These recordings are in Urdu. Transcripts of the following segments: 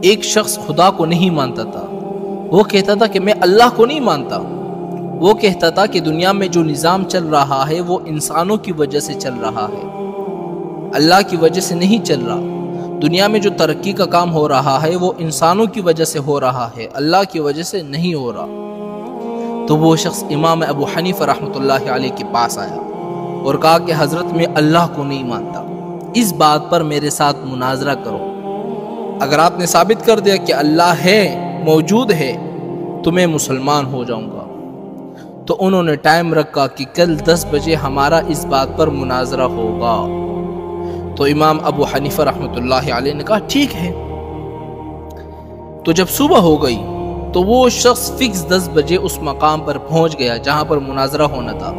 ایک شخص خدا کو نہیں مانتا تھا، وہ کہتا تھا کہ میں اللہ کو نہیں مانتا، وہ کہتا تھا کہ دنیا میں جو نظام چل رہا ہے وہ انسانوں کی وجہ سے چل رہا ہے، اللہ کی وجہ سے نہیں چل رہا، دنیا میں جو ترقی کا کام ہو رہا ہے وہ انسانوں کی وجہ سے ہو رہا ہے، اللہ کی وجہ سے نہیں ہو رہا۔ تو وہ شخص امام ابو حنیفہ رحمۃ اللہ علیہ کے پاس آیا اور کہا کہ حضرت میں اللہ کو نہیں مانتا، اس بات پر میرے ساتھ مناظرہ کرو، اگر آپ نے ثابت کر دیا کہ اللہ ہے، موجود ہے، تو میں مسلمان ہو جاؤں گا۔ تو انہوں نے ٹائم رکھا کہ کل 10 بجے ہمارا اس بات پر مناظرہ ہوگا۔ تو امام ابو حنیفہ رحمۃ اللہ علیہ نے کہا ٹھیک ہے۔ تو جب صبح ہو گئی تو وہ شخص فکس 10 بجے اس مقام پر پہنچ گیا جہاں پر مناظرہ ہونا تھا،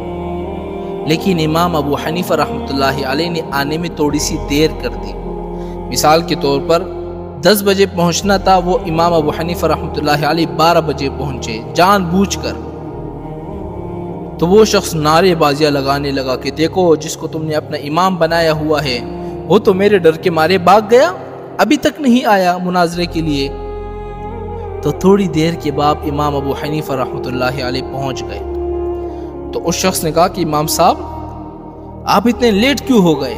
لیکن امام ابو حنیفہ رحمۃ اللہ علیہ نے آنے میں تھوڑی سی دیر کر دی۔ مثال کے طور پر 10 بجے پہنچنا تھا، وہ امام ابو حنیفہ رحمۃ اللہ علیہ 12 بجے پہنچے جان بوجھ کر۔ تو وہ شخص نعرے بازیاں لگانے لگا کہ دیکھو جس کو تم نے اپنا امام بنایا ہوا ہے وہ تو میرے ڈر کے مارے بھاگ گیا، ابھی تک نہیں آیا مناظرے کے لیے۔ تو تھوڑی دیر کے بعد امام ابو حنیفہ رحمۃ اللہ علیہ پہنچ گئے۔ تو اس شخص نے کہا کہ امام صاحب آپ اتنے لیٹ کیوں ہو گئے؟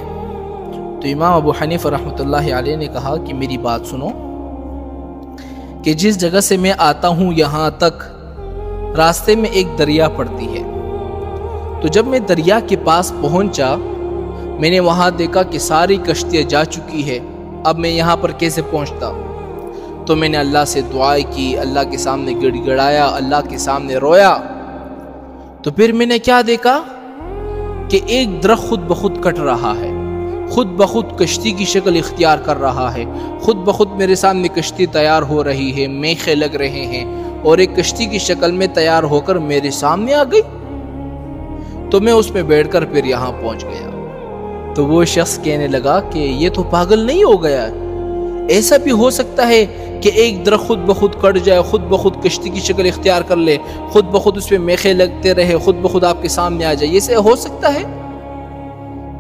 تو امام ابو حنیفہ رحمۃ اللہ علیہ نے کہا کہ میری بات سنو، کہ جس جگہ سے میں آتا ہوں یہاں تک راستے میں ایک دریا پڑتی ہے، تو جب میں دریا کے پاس پہنچا میں نے وہاں دیکھا کہ ساری کشتیاں جا چکی ہے، اب میں یہاں پر کیسے پہنچتا؟ تو میں نے اللہ سے دعائیں کی، اللہ کے سامنے گڑ گڑایا، اللہ کے سامنے رویا۔ تو پھر میں نے کیا دیکھا کہ ایک درخت خود بخود کٹ رہا ہے، خود بخود کشتی کی شکل اختیار کر رہا ہے، خود بخود میرے سامنے کشتی تیار ہو رہی ہے، میخیں لگ رہے ہیں، اور ایک کشتی کی شکل میں تیار ہو کر میرے سامنے آ گئی۔ تو میں اس میں بیٹھ کر پھر یہاں پہنچ گیا۔ تو وہ شخص کہنے لگا کہ یہ تو پاگل نہیں ہو گیا، ایسا بھی ہو سکتا ہے کہ ایک درخت خود بخود کٹ جائے، خود بخود کشتی کی شکل اختیار کر لے، خود بخود اس پہ میخیں لگتے رہے، خود بخود آپ کے سامنے آ جائے، یہ سے ہو سکتا ہے؟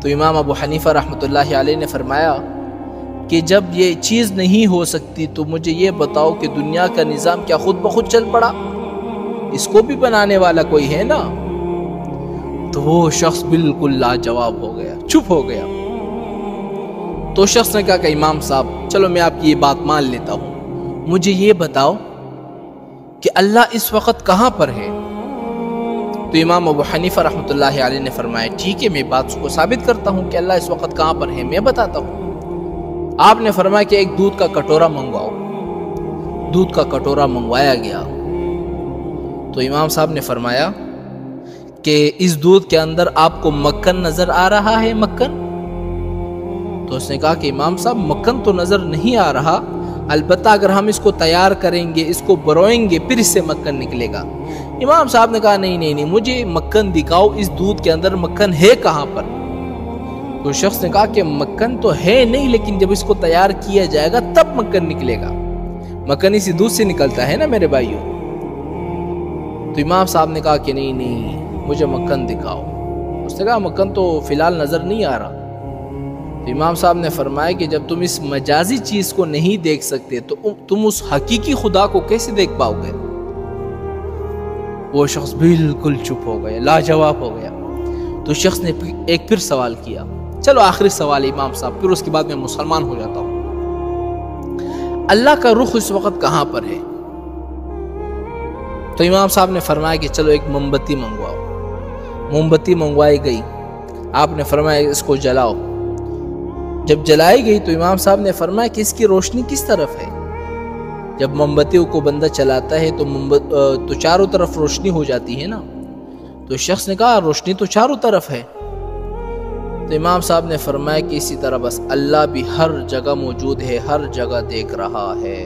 تو امام ابو حنیفہ رحمۃ اللہ علیہ نے فرمایا کہ جب یہ چیز نہیں ہو سکتی تو مجھے یہ بتاؤ کہ دنیا کا نظام کیا خود بخود چل پڑا؟ اس کو بھی بنانے والا کوئی ہے نا؟ تو وہ شخص بالکل لاجواب ہو گیا، چپ ہو گیا۔ تو شخص نے کہا کہ امام صاحب چلو میں آپ کی یہ بات مان لیتا ہوں، مجھے یہ بتاؤ کہ اللہ اس وقت کہاں پر ہے؟ تو امام ابو حنیفہ رحمۃ اللہ علیہ نے فرمایا ٹھیک ہے میں بات کو ثابت کرتا ہوں کہ اللہ اس وقت کہاں پر ہے، میں بتاتا ہوں۔ آپ نے فرمایا کہ ایک دودھ کا کٹورا منگواؤ۔ دودھ کا کٹورا منگوایا گیا۔ تو امام صاحب نے فرمایا کہ اس دودھ کے اندر آپ کو مکھن نظر آ رہا ہے؟ مکھن؟ تو اس نے کہا کہ امام صاحب مکھن تو نظر نہیں آ رہا، البتہ اگر ہم اس کو تیار کریں گے، اس کو بروئیں گے، پھر اس سے مکھن نکلے گا۔ امام صاحب نے کہا نہیں مجھے مکھن دکھاؤ، اس دودھ کے اندر مکھن ہے کہاں پر؟ تو شخص نے کہا کہ مکھن تو ہے نہیں، لیکن جب اس کو تیار کیا جائے گا تب مکھن نکلے گا، مکھن اسی دودھ سے نکلتا ہے نا میرے بھائیوں۔ تو امام صاحب نے کہا کہ نہیں مجھے مکھن دکھاؤ۔ اس نے کہا مکھن تو فی الحال نظر نہیں آ رہا۔ تو امام صاحب نے فرمایا کہ جب تم اس مجازی چیز کو نہیں دیکھ سکتے تو تم اس حقیقی خدا کو کیسے دیکھ پاؤ گے؟ وہ شخص بالکل چپ ہو گیا، لاجواب ہو گیا۔ تو شخص نے ایک پھر سوال کیا، چلو آخری سوال ہے امام صاحب، پھر اس کے بعد میں مسلمان ہو جاتا ہوں، اللہ کا رخ اس وقت کہاں پر ہے؟ تو امام صاحب نے فرمایا کہ چلو ایک موم بتی منگواؤ۔ موم بتی منگوائی گئی، آپ نے فرمایا اس کو جلاؤ۔ جب جلائی گئی تو امام صاحب نے فرمایا کہ اس کی روشنی کس طرف ہے؟ جب موم بتی کو بندہ چلاتا ہے تو چاروں طرف روشنی ہو جاتی ہے نا؟ تو شخص نے کہا روشنی تو چاروں طرف ہے۔ تو امام صاحب نے فرمایا کہ اسی طرح بس اللہ بھی ہر جگہ موجود ہے، ہر جگہ دیکھ رہا ہے۔